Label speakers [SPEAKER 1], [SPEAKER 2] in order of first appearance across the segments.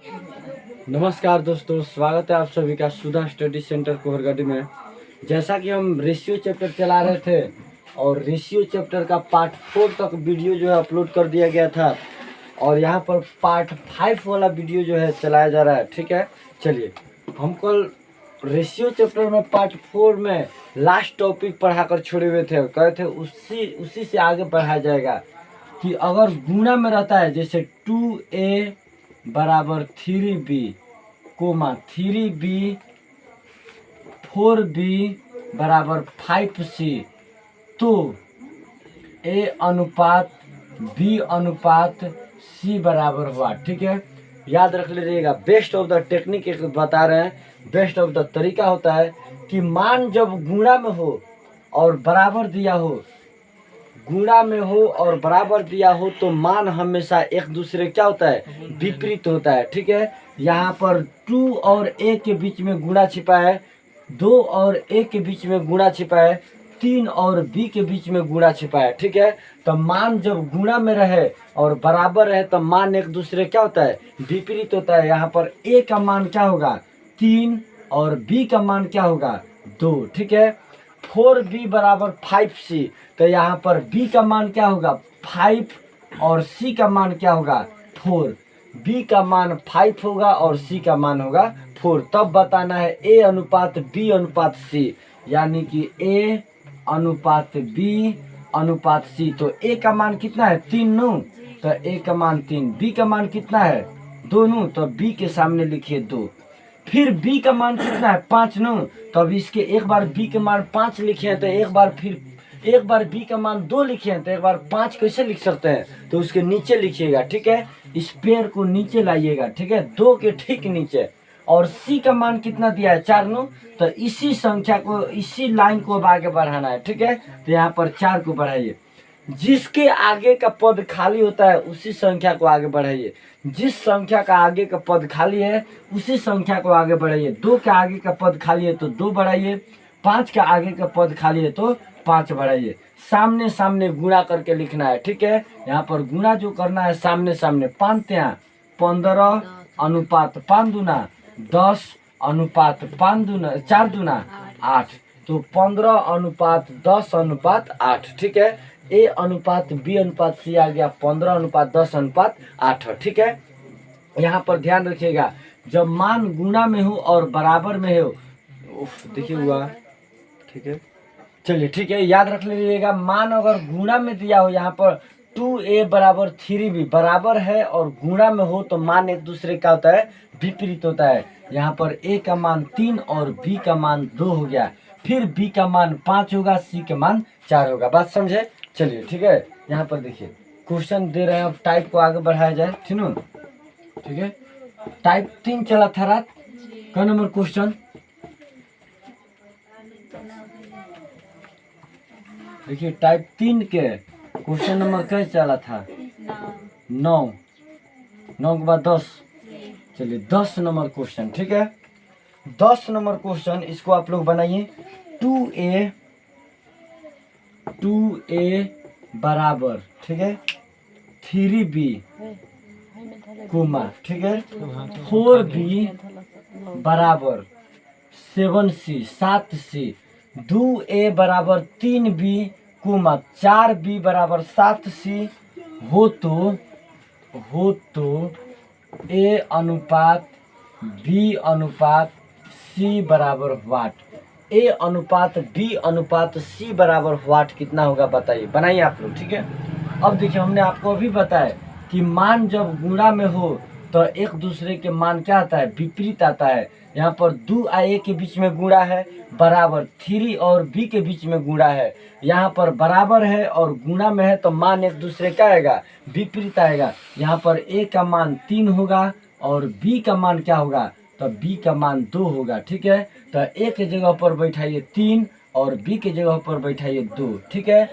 [SPEAKER 1] नमस्कार दोस्तों, स्वागत है आप सभी का सुधा स्टडी सेंटर कोहरगढ़ में। जैसा कि हम रेशियो चैप्टर चला रहे थे और रेशियो चैप्टर का पार्ट 4 तक वीडियो जो है अपलोड कर दिया गया था और यहाँ पर पार्ट 5 वाला वीडियो जो है चलाया जा रहा है। ठीक है, चलिए हम कल रेशियो चैप्टर में पार्ट 4 में लास्ट टॉपिक पढ़ाकर छोड़े हुए थे, कहे थे उसी से आगे पढ़ाया जाएगा कि अगर गुणा में रहता है जैसे 2a बराबर 3b कोमा 3b 4b बराबर 5c, तो a अनुपात b अनुपात c बराबर हुआ। ठीक है, याद रख लीजिएगा। बेस्ट ऑफ द टेक्निक एक बता रहे हैं, बेस्ट ऑफ द तरीका होता है कि मान जब गुणा में हो और बराबर दिया हो, गुणा में हो और बराबर दिया हो तो मान हमेशा एक दूसरे क्या होता है, विपरीत होता है। ठीक है, यहाँ पर 2 और a के बीच में गुणा छिपा है, 2 और a के बीच में गुणा छिपा है, 3 और b के बीच में गुणा छिपा है। ठीक है, तो मान जब गुणा में रहे और बराबर रहे तो मान एक दूसरे क्या होता है, विपरीत होता है। यहाँ पर a का मान क्या होगा 3 और b का मान क्या होगा 2। ठीक है, 4b बराबर 5c, तो यहाँ पर b का मान क्या होगा 5 और c का मान क्या होगा 4। b का मान 5 होगा और c का मान होगा 4। तब बताना है a अनुपात b अनुपात c, यानी कि a अनुपात b अनुपात c। तो a का मान कितना है 3 नु, तो a का मान 3, b का मान कितना है 2 नु, तो b के सामने लिखिए 2। फिर b का मान कितना है 5 नु, तब इसके एक बार b के मान 5 लिखे हैं तो एक बार b का मान 2 लिखे हैं तो एक बार 5 कैसे लिख सकते हैं, तो उसके नीचे लिखिएगा। ठीक है, इस पेड़ को नीचे लाइएगा। ठीक है, 2 के ठीक नीचे। और c का मान कितना दिया है 4 नु, तो इसी संख्या को, इसी लाइन को अब आगे बढ़ाना है। ठीक है, तो यहाँ पर 4 को बढ़ाइए। जिसके आगे का पद खाली होता है उसी संख्या को आगे बढ़ाइए। जिस संख्या का आगे का पद खाली है उसी संख्या को आगे बढ़ाइए। 2 के आगे का पद खाली है तो 2 बढ़ाइए, 5 के आगे का पद खाली है तो 5 बढ़ाइए। सामने सामने गुणा करके लिखना है। ठीक है, यहाँ पर गुणा जो करना है सामने सामने। 5 15 अनुपात 5 दूना 10 अनुपात 5 दूना 4 दूना 8, तो 15 अनुपात 10 अनुपात 8। ठीक है, a अनुपात b अनुपात c आ गया 15 अनुपात 10 अनुपात 8। ठीक है, यहाँ पर ध्यान रखिएगा जब मान गुणा में हो और बराबर में हो, देखिए हुआ। ठीक है, चलिए ठीक है, याद रख लीजिएगा। मान अगर गुणा में दिया हो, यहाँ पर 2a बराबर 3b बराबर है और गुणा में हो तो मान एक दूसरे का होता है, विपरीत होता है। यहाँ पर a का मान 3 और b का मान 2 हो गया। फिर b का मान 5 होगा, c का मान 4 होगा। बात समझे? चलिए ठीक है, यहाँ पर देखिए क्वेश्चन दे रहे हैं, अब टाइप को आगे बढ़ाया जाए। ठीक है, टाइप 3 चला था रात का नंबर क्वेश्चन। देखिए टाइप 3 के क्वेश्चन नंबर कैसे चला था 9 के बाद 10। चलिए 10 नंबर क्वेश्चन। ठीक है, 10 नंबर क्वेश्चन, इसको आप लोग बनाइए। 2a बराबर, ठीक है 3b कोमा, ठीक है 4b बराबर 7c, 2a बराबर 3b कोमा 4b बराबर 7c हो तो a अनुपात b अनुपात c बराबर वाट। a अनुपात b अनुपात c बराबर वाट कितना होगा बताइए, बनाइए आप लोग। ठीक है, अब देखिए हमने आपको अभी बताया कि मान जब गुणा में हो तो एक दूसरे के मान क्या आता है, विपरीत आता है। यहाँ पर 2 और a के बीच में गुणा है, बराबर 3 और b के बीच में गुणा है। यहाँ पर बराबर है और गुणा में है तो मान एक दूसरे का आएगा, विपरीत आएगा। यहाँ पर a का मान 3 होगा और b का मान क्या होगा, तो b का मान 2 होगा। ठीक है, तो a के जगह पर बैठाइए 3 और b के जगह पर बैठाइए 2। ठीक है,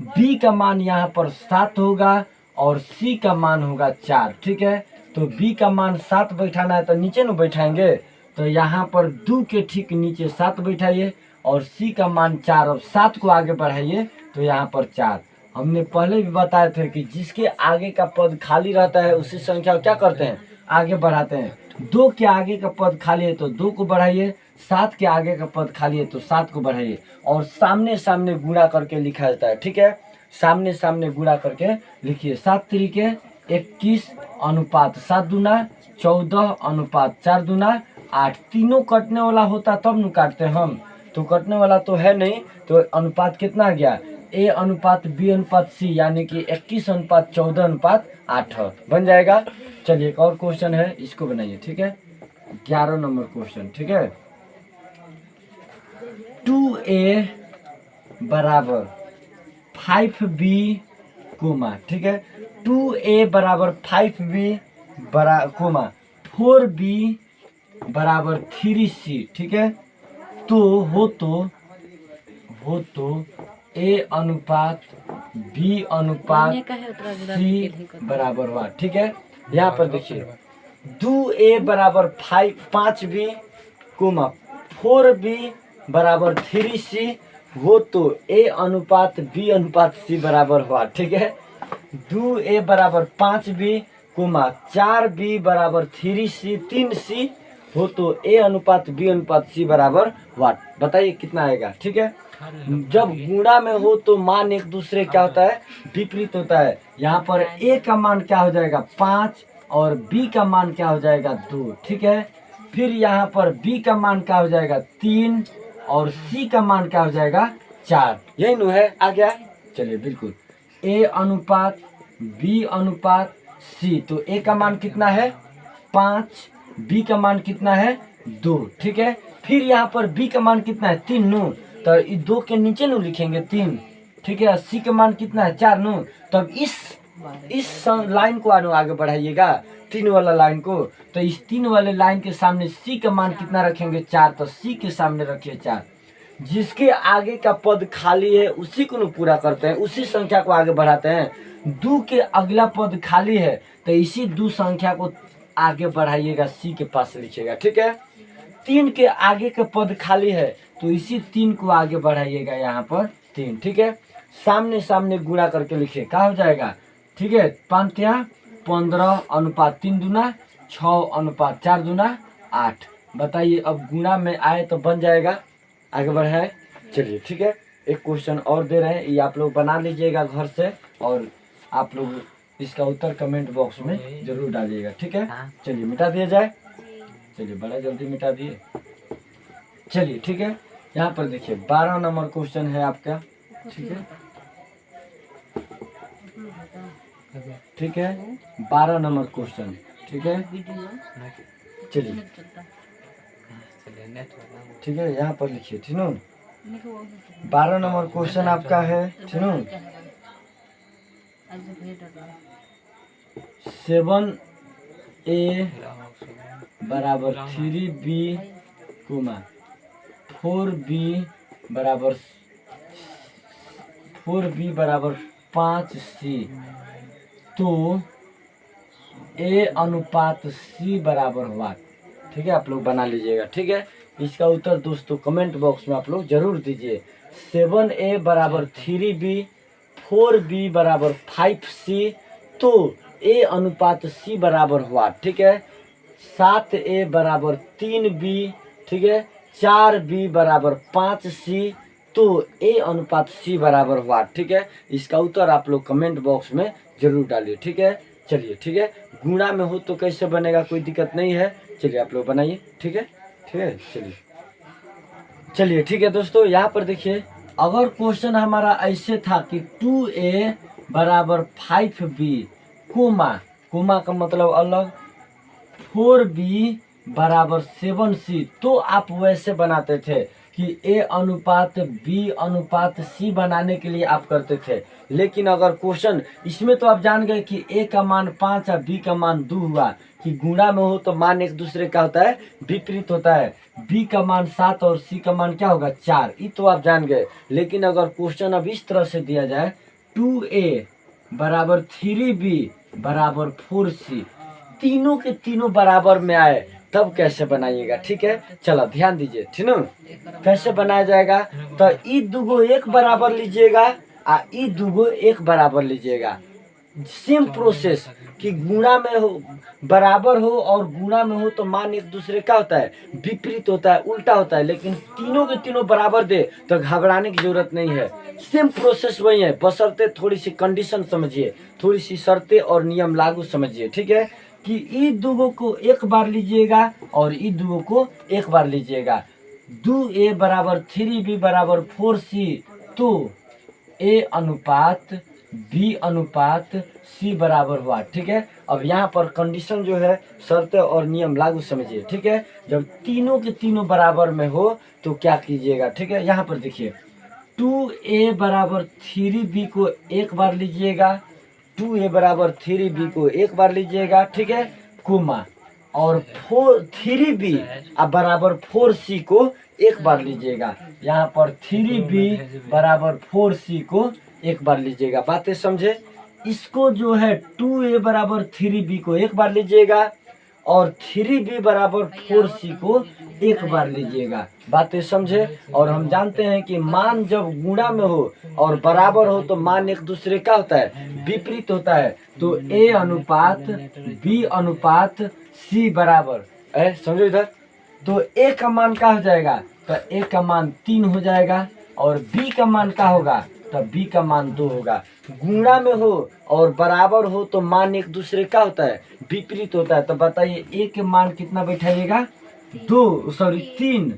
[SPEAKER 1] b का मान यहाँ पर 7 होगा और c का मान होगा 4। ठीक है, तो b का मान 7 बैठाना है तो नीचे न बैठाएंगे, तो यहाँ पर 2 के ठीक नीचे 7 बैठाइए और c का मान 4। अब 7 को आगे बढ़ाइए तो यहाँ पर 4। हमने पहले भी बताए थे कि जिसके आगे का पद खाली रहता है उसी संख्या को क्या करते हैं, आगे बढ़ाते हैं। 2 के आगे का पद खाली है तो 2 को बढ़ाइए, 7 के आगे का पद खाली है तो 7 को बढ़ाइए और सामने सामने गुणा करके लिखा जाता है। ठीक है, सामने सामने गुणा करके लिखिए। 7 तरीके 21 अनुपात 7 दूना 14 अनुपात 4 दूना 8। तीनों कटने वाला होता तब न काटते हम, तो कटने वाला तो है नहीं, तो अनुपात कितना आ गया, ए अनुपात बी अनुपात सी, यानी कि 21 अनुपात 14 अनुपात 8 बन जाएगा। चलिए एक और क्वेश्चन है, इसको बनाइए। ठीक है, 11 नंबर क्वेश्चन। ठीक है, 2a बराबर 5b कोमा। ठीक है, 2a बराबर 5b कोमा 4b बराबर 3c। ठीक है, तो a अनुपात b अनुपात c बराबर 1। ठीक है, यहाँ पर देखिए 2a बराबर 5b कोमा 4b बराबर 3c हो तो a अनुपात b अनुपात c बराबर हुआ। ठीक है, 2a बराबर 5b कोमा 4b बराबर 3c हो तो a अनुपात b अनुपात c बराबर वाट। बताइए कितना आएगा। ठीक है, जब गुणा में हो तो मान एक दूसरे क्या होता है, विपरीत होता है। यहाँ पर a का मान क्या हो जाएगा 5 और b का मान क्या हो जाएगा 2। ठीक है, फिर यहाँ पर b का मान क्या हो जाएगा 3 और c का मान क्या हो जाएगा 4। यही नु है, आ गया। चलिए बिल्कुल, a अनुपात b अनुपात c, तो a का मान कितना है 5, b का मान कितना है 2। ठीक है, फिर यहाँ पर b का मान कितना है 3 नु, तो इस 2 के नीचे नु लिखेंगे 3। ठीक है, c का मान कितना है 4 नु, तब इस लाइन को आगे बढ़ाइएगा 3 वाला लाइन को, तो इस 3 वाले लाइन के सामने c का मान कितना रखेंगे 4, तो c के सामने रखिए 4। जिसके आगे का पद खाली है उसी को पूरा करते हैं, उसी संख्या को आगे बढ़ाते हैं। 2 के अगला पद खाली है तो इसी 2 संख्या को आगे बढ़ाइएगा, c के पास लिखिएगा। ठीक है, 3 के आगे का पद खाली है तो इसी 3 को आगे बढ़ाइएगा, यहाँ पर 3। ठीक है, सामने सामने गुणा करके लिखिए, क्या हो जाएगा। ठीक है, 5 या 15 अनुपात 3 दूना 6 अनुपात 4 दूना 8। बताइए अब गुणा में आए तो बन जाएगा, आगे बढ़ाए। चलिए ठीक है, एक क्वेश्चन और दे रहे हैं, ये आप लोग बना लीजिएगा घर से और आप लोग इसका उत्तर कमेंट बॉक्स में जरूर डालिएगा। ठीक है, चलिए मिटा दिया जाए। चलिए बड़ा जल्दी मिटा दिए। चलिए ठीक है, यहाँ पर देखिए 12 नंबर क्वेश्चन है आपका। ठीक है, ठीक है, 12 नंबर क्वेश्चन। ठीक है, चलिए ठीक है, यहाँ पर लिखिए। ठीक है, 12 नंबर क्वेश्चन आपका है। ठीक है, 7a बराबर 3b कोमा 4b बराबर 5c, तो a अनुपात c बराबर हुआ। ठीक है, आप लोग बना लीजिएगा। ठीक है, इसका उत्तर दोस्तों कमेंट बॉक्स में आप लोग जरूर दीजिए। 7a बराबर 3b 4b बराबर 5c, तो a अनुपात c बराबर हुआ। ठीक है, 7a बराबर 3b। ठीक है, 4b बराबर 5c, तो a अनुपात c बराबर हुआ। ठीक है, इसका उत्तर आप लोग कमेंट बॉक्स में जरूर डालिए। ठीक है, चलिए ठीक है, गुणा में हो तो कैसे बनेगा, कोई दिक्कत नहीं है। चलिए आप लोग बनाइए। ठीक है, ठीक है, चलिए ठीक है दोस्तों, यहाँ पर देखिए अगर क्वेश्चन हमारा ऐसे था कि 2a बराबर 5b कोमा का मतलब अलग 4b बराबर 7c, तो आप वैसे बनाते थे कि a अनुपात b अनुपात c बनाने के लिए आप करते थे। लेकिन अगर क्वेश्चन इसमें तो आप जान गए कि a का मान 5 और b का मान 2 हुआ, कि गुणा में हो तो मान एक दूसरे का होता है विपरीत होता है। b का मान 7 और c का मान क्या होगा 4, ये तो आप जान गए। लेकिन अगर क्वेश्चन अब इस तरह से दिया जाए 2a बराबर 3b बराबर 4c, तीनों के तीनों बराबर में आए तब कैसे बनाइएगा। ठीक है, चलो ध्यान दीजिए। ठीक है, कैसे बनाया जाएगा, तो ई दुगो एक बराबर लीजिएगा आ ई दुगो एक बराबर लीजिएगा। सेम प्रोसेस कि गुणा में हो बराबर हो और गुणा में हो तो मान एक दूसरे का होता है विपरीत होता है, उल्टा होता है, लेकिन तीनों के तीनों बराबर दे तो घबराने की जरूरत नहीं है। सेम प्रोसेस वही है, बशर्ते थोड़ी सी कंडीशन समझिए, थोड़ी सी शर्तें और नियम लागू समझिए। ठीक है कि ई दुगो को एक बार लीजिएगा और ई दुगो को एक बार लीजिएगा। 2a बराबर 3b बराबर 4c, तो a अनुपात b अनुपात c बराबर हुआ। ठीक है, अब यहाँ पर कंडीशन जो है शर्तें और नियम लागू समझिए। ठीक है, जब तीनों के तीनों बराबर में हो तो क्या कीजिएगा। ठीक है, यहाँ पर देखिए 2a बराबर 3b को एक बार लीजिएगा, 2a बराबर 3b को एक बार लीजिएगा। ठीक है, कोमा और 3b बराबर 4c को एक बार लीजिएगा। यहाँ पर 3b बराबर 4c को एक बार लीजिएगा। बातें समझे। इसको जो है 2a बराबर 3b को एक बार लीजिएगा और 3b बराबर 4c को एक बार लीजिएगा। बातें समझे। और हम जानते हैं कि मान जब गुणा में हो और बराबर हो तो मान एक दूसरे का होता है विपरीत होता है। तो a अनुपात b अनुपात c बराबर है, समझो इधर। तो a का मान क्या हो जाएगा, तो a का मान 3 हो जाएगा और b का मान क्या होगा, तो b का मान 2 होगा। गुणा में हो और बराबर हो तो मान एक दूसरे का होता है विपरीत होता है। तो बताइए a के मान कितना बैठाइएगा, 3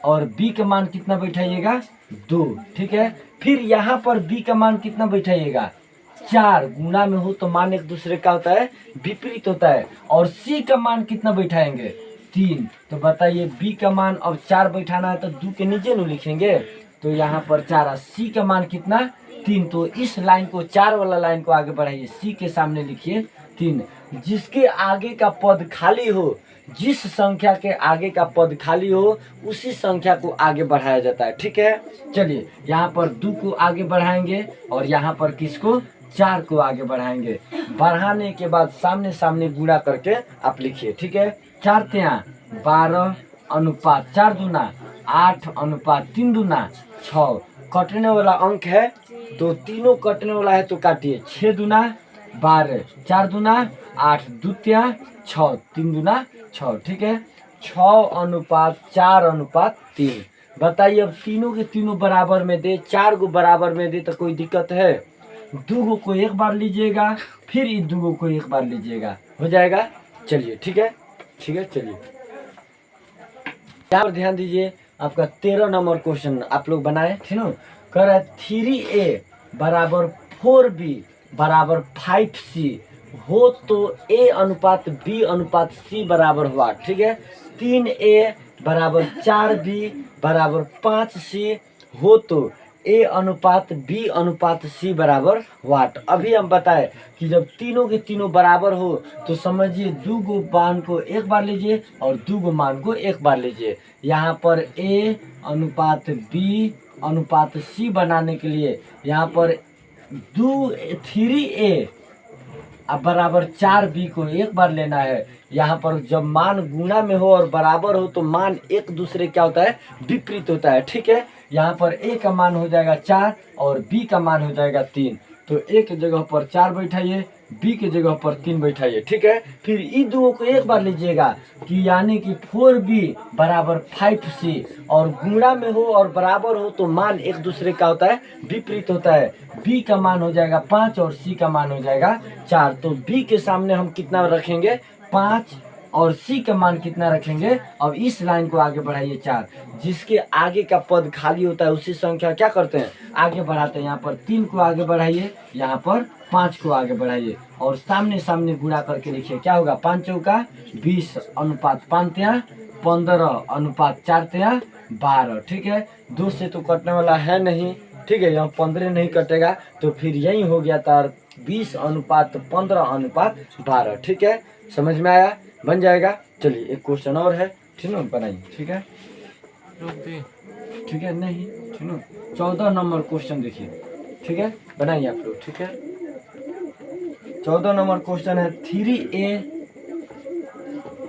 [SPEAKER 1] और b का मान कितना बैठाइएगा, 2। ठीक है, फिर यहाँ पर b का मान कितना बैठाइएगा, 4। गुणा में हो तो मान एक दूसरे का होता है विपरीत होता है। और c का मान कितना बैठाएंगे, 3। तो बताइए b का मान अब 4 बैठाना है तो 2 के नीचे न लिखेंगे, तो यहाँ पर 4। c का मान कितना, 3। तो इस लाइन को 4 वाला लाइन को आगे बढ़ाइए, c के सामने लिखिए 3। जिसके आगे का पद खाली हो, जिस संख्या के आगे का पद खाली हो उसी संख्या को आगे बढ़ाया जाता है। ठीक है, चलिए यहाँ पर 2 को आगे बढ़ाएंगे और यहाँ पर किसको, 4 को आगे बढ़ाएंगे। बढ़ाने के बाद सामने सामने गुणा करके आप लिखिए। ठीक है, 4 तिया 12 अनुपात 4 दूना 8 अनुपात 3 दूना 6। कटने वाला अंक है तो तीनों कटने वाला है तो काटिए। 6 दूना 12, 4 दूना 8, 2 तिया 6, 3 दूना 6। ठीक है, 6 अनुपात 4 अनुपात 3। बताइए अब तीनों के तीनों बराबर में दे, 4 को बराबर में दे तो कोई दिक्कत है। 2 को एक बार लीजिएगा, फिर इन 2 को एक बार लीजिएगा, हो जाएगा। चलिए ठीक है, ठीक है, चलिए यहाँ पर ध्यान दीजिए। आपका 13 नंबर क्वेश्चन आप लोग बनाए थे ना, कह रहा है 3a बराबर 4b बराबर 5c हो तो a अनुपात b अनुपात c बराबर हुआ। ठीक है, 3a बराबर 4b बराबर 5c हो तो a अनुपात b अनुपात c बराबर वाट। अभी हम बताए कि जब तीनों के तीनों बराबर हो तो समझिए 2 गो मान को एक बार लीजिए और 2 गो मान को एक बार लीजिए। यहाँ पर a अनुपात b अनुपात c बनाने के लिए यहाँ पर 3a बराबर 4b को एक बार लेना है। यहाँ पर जब मान गुणा में हो और बराबर हो तो मान एक दूसरे क्या होता है विपरीत होता है। ठीक है, यहाँ पर a का मान हो जाएगा 4 और b का मान हो जाएगा 3। तो a के जगह पर 4 बैठाइए, b के जगह पर 3 बैठाइए। ठीक है, फिर इन दोनों को एक बार लीजिएगा कि यानी कि 4b बराबर 5c और गुणा में हो और बराबर हो तो मान एक दूसरे का होता है विपरीत होता है। b का मान हो जाएगा 5 और c का मान हो जाएगा 4। तो b के सामने हम कितना रखेंगे, 5 और c का मान कितना रखेंगे। अब इस लाइन को आगे बढ़ाइए 4। जिसके आगे का पद खाली होता है उसी संख्या क्या करते हैं आगे बढ़ाते हैं। यहाँ पर 3 को आगे बढ़ाइए, यहाँ पर 5 को आगे बढ़ाइए और सामने सामने गुणा करके लिखिए। क्या होगा, 5 चौका 20 अनुपात 5 तिया 15 अनुपात 4 तिया 12। ठीक है, 2 से तो कटने वाला है नहीं। ठीक है, यहाँ 15 नहीं कटेगा तो फिर यही हो गया था 20 अनुपात 15 अनुपात 12। ठीक है, समझ में आया, बन जाएगा। चलिए एक क्वेश्चन और है, ठीक है, बनाइए। ठीक है, ठीक है, नहीं ठीक है, 14 नंबर क्वेश्चन देखिए। ठीक है, बनाइए आप लोग। ठीक है, 14 नंबर क्वेश्चन है 3a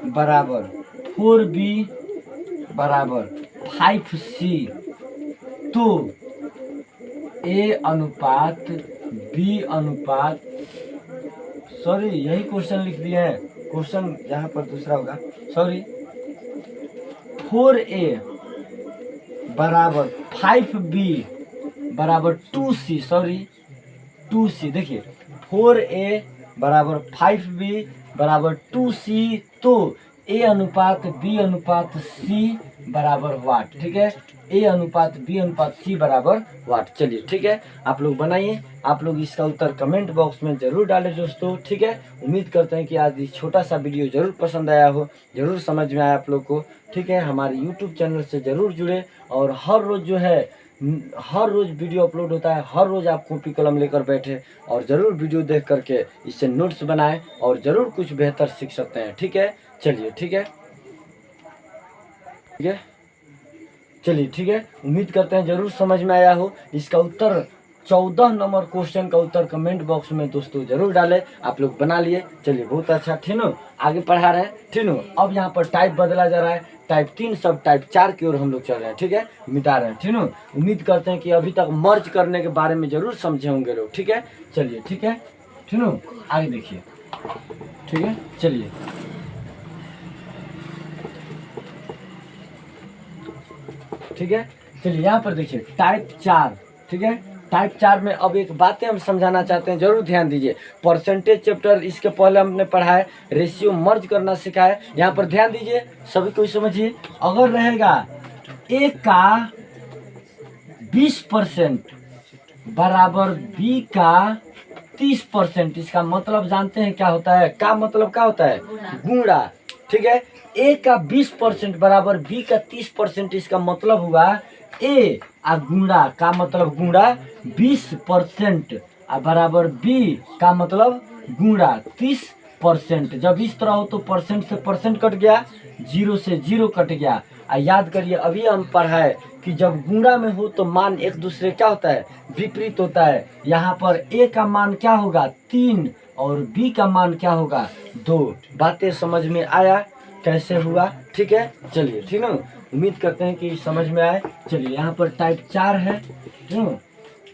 [SPEAKER 1] बराबर 4b बराबर 5c तो a अनुपात b अनुपात सॉरी यही क्वेश्चन लिख दिए हैं, क्वेश्चन यहाँ पर दूसरा होगा, सॉरी। 4a बराबर 5b बराबर 2c, सॉरी 2c। देखिए 4a बराबर 5b बराबर 2c, तो a अनुपात b अनुपात c बराबर वाट, ठीक है। a अनुपात b अनुपात c बराबर वाट। चलिए ठीक है, आप लोग बनाइए, आप लोग इसका उत्तर कमेंट बॉक्स में जरूर डालें दोस्तों, ठीक है। उम्मीद करते हैं कि आज इस छोटा सा वीडियो जरूर पसंद आया हो, जरूर समझ में आया आप लोग को, ठीक है। हमारे यूट्यूब चैनल से जरूर जुड़े, और हर रोज़ जो है हर रोज़ वीडियो अपलोड होता है, हर रोज़ आप कॉपी कलम लेकर बैठे और ज़रूर वीडियो देख करके इससे नोट्स बनाएं और ज़रूर कुछ बेहतर सीख सकते हैं, ठीक है। चलिए ठीक है, ठीक है, चलिए ठीक है। उम्मीद करते हैं जरूर समझ में आया हो। इसका उत्तर 14 नंबर क्वेश्चन का उत्तर कमेंट बॉक्स में दोस्तों जरूर डालें। आप लोग बना लिए, चलिए बहुत अच्छा, ठीक है। आगे पढ़ा रहे हैं, ठीक है। अब यहाँ पर टाइप बदला जा रहा है, टाइप 3 सब टाइप 4 की ओर हम लोग चल रहे हैं, ठीक है, मिटा रहे हैं, ठीक है। उम्मीद करते हैं कि अभी तक मर्ज करने के बारे में जरूर समझे होंगे लोग, ठीक है। चलिए ठीक है, ठीक है, आगे देखिए, ठीक है। चलिए ठीक है, चलिए यहाँ पर देखिए टाइप 4, ठीक है। टाइप 4 में अब एक बातें हम समझाना चाहते हैं, जरूर ध्यान दीजिए। परसेंटेज चैप्टर इसके पहले हमने पढ़ा है, रेशियो मर्ज करना सीखा है। यहाँ पर ध्यान दीजिए, सभी कोई समझिए। अगर रहेगा ए का 20% बराबर बी का 30%, इसका मतलब जानते हैं क्या होता है? का मतलब क्या होता है? गुणा, ठीक है। ए का 20% बराबर बी का 30%, इसका मतलब हुआ ए आ गुणा का मतलब गुणा 20% बराबर बी का मतलब गुणा 30%। जब इस तरह हो तो परसेंट से परसेंट कट गया, जीरो से जीरो कट गया। याद करिए अभी हम पढ़ा है कि जब गुणा में हो तो मान एक दूसरे क्या होता है? विपरीत होता है। यहाँ पर ए का मान क्या होगा? 3 और बी का मान क्या होगा? 2। बातें समझ में आया कैसे हुआ? ठीक है, चलिए ठीक है, उम्मीद करते हैं कि समझ में आए। चलिए यहाँ पर टाइप 4 है,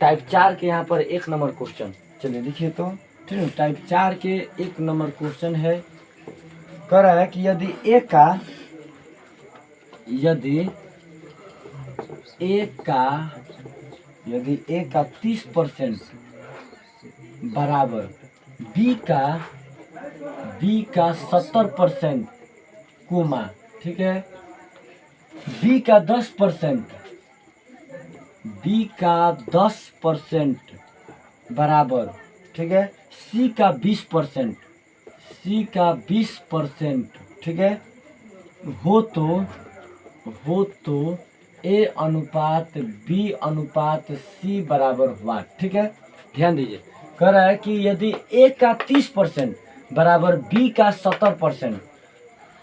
[SPEAKER 1] टाइप 4 के यहाँ पर 1 नंबर क्वेश्चन, चलिए देखिए तो, ठीक है। टाइप 4 के 1 नंबर क्वेश्चन है, कह रहा है कि यदि ए का 30% बराबर बी का 70% कोमा, ठीक है। बी का 10% बराबर, ठीक है, सी का 20%, ठीक है, हो तो ए अनुपात बी अनुपात सी बराबर वाट, ठीक है। ध्यान दीजिए, कह रहा है कि यदि ए का 30% बराबर बी का 70%,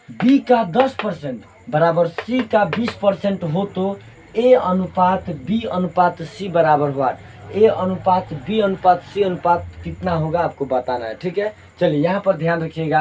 [SPEAKER 1] बी का 10% बराबर सी का 20% हो तो ए अनुपात बी अनुपात सी बराबर वाट। ए अनुपात बी अनुपात सी अनुपात कितना होगा आपको बताना है, ठीक है। चलिए यहाँ पर ध्यान रखिएगा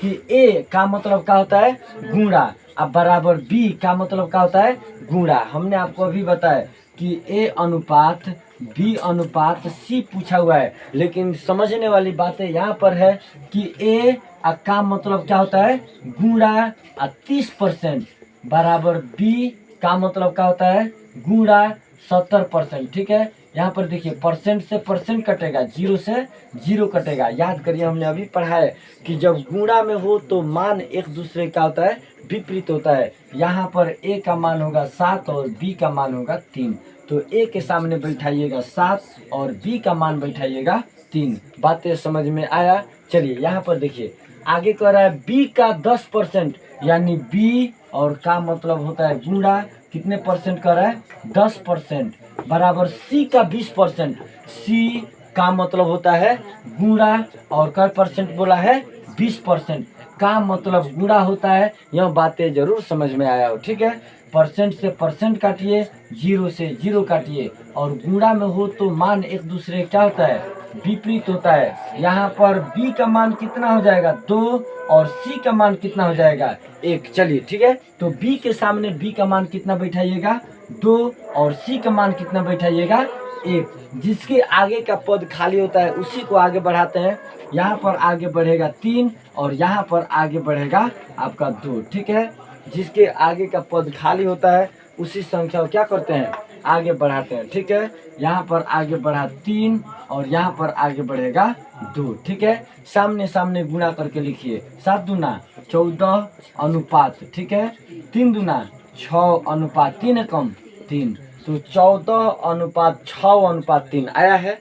[SPEAKER 1] कि ए का मतलब क्या होता है? गुणा, अब बराबर बी का मतलब क्या होता है? गुणा। हमने आपको अभी बताया कि ए अनुपात बी अनुपात सी पूछा हुआ है, लेकिन समझने वाली बातें यहाँ पर है कि ए का मतलब क्या होता है? गुणा 30% बराबर बी का मतलब क्या होता है? गुणा 70%, ठीक है। यहाँ पर देखिए परसेंट से परसेंट कटेगा, जीरो से जीरो कटेगा। याद करिए हमने अभी पढ़ा है कि जब गुणा में हो तो मान एक दूसरे का होता है, विपरीत होता है। यहाँ पर ए का मान होगा 7 और बी का मान होगा 3, तो ए के सामने बैठाइएगा 7 और बी का मान बैठाइएगा 3। बातें समझ में आया? चलिए यहाँ पर देखिए आगे कह रहा है बी का 10%, यानी बी और का मतलब होता है गुणा, कितने परसेंट कर रहा है? 10% बराबर सी का 20%, सी का मतलब होता है गुणा और का परसेंट बोला है 20%, का मतलब गुणा होता है। यह बातें जरूर समझ में आया हो, ठीक है। परसेंट से परसेंट काटिए, जीरो से जीरो काटिए, और गुणा में हो तो मान एक दूसरे क्या होता है? विपरीत होता है। यहाँ पर b का मान कितना हो जाएगा? 2 और c का मान कितना हो जाएगा? 1। चलिए ठीक है, तो b के सामने b का मान कितना बैठाइएगा? 2 और सी का मान कितना बैठाइएगा 1। जिसके आगे का पद खाली होता है उसी को आगे बढ़ाते हैं। यहाँ पर आगे बढ़ेगा 3 और यहाँ पर आगे बढ़ेगा आपका 2। ठीक है, जिसके आगे का पद खाली होता है उसी संख्या को क्या करते हैं आगे बढ़ाते हैं। ठीक है, यहाँ पर आगे बढ़ा 3 और यहाँ पर आगे बढ़ेगा 2। ठीक है, सामने सामने गुणा करके लिखिए। 7 दूना 14 अनुपात, ठीक है, 3 दूना 6 अनुपात 3 कम 3, तो 14 अनुपात 6 अनुपात 3 आया है।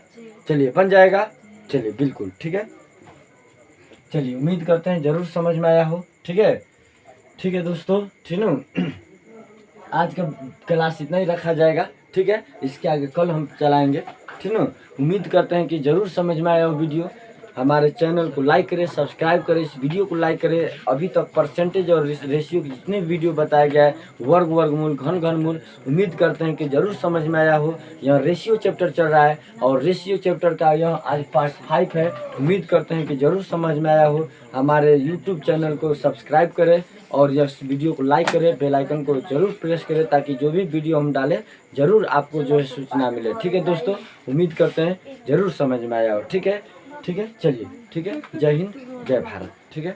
[SPEAKER 1] चलिए बन जाएगा। चलिए बिल्कुल ठीक है। चलिए उम्मीद करते हैं जरूर समझ में आया हो। ठीक है, ठीक है दोस्तों, ठीक है। आज का क्लास इतना ही रखा जाएगा। ठीक है, इसके आगे कल हम चलाएंगे। ठीक है, उम्मीद करते हैं कि ज़रूर समझ में आया हो वीडियो। हमारे चैनल को लाइक करें, सब्सक्राइब करें, इस वीडियो को लाइक करें। अभी तक परसेंटेज और रेशियो के जितने वीडियो बताया गया है, वर्ग वर्गमूल घन घनमूल, उम्मीद करते हैं कि ज़रूर समझ में आया हो। यह रेशियो चैप्टर चल रहा है और रेशियो चैप्टर का यह आज पार्ट 5 है। उम्मीद करते हैं कि ज़रूर समझ में आया हो। हमारे यूट्यूब चैनल को सब्सक्राइब करें और इस वीडियो को लाइक करें, बेल आइकन को जरूर प्रेस करें ताकि जो भी वीडियो हम डालें ज़रूर आपको जो है सूचना मिले। ठीक है दोस्तों, उम्मीद करते हैं ज़रूर समझ में आया हो। ठीक है, ठीक है, चलिए ठीक है। जय हिंद, जय भारत। ठीक है।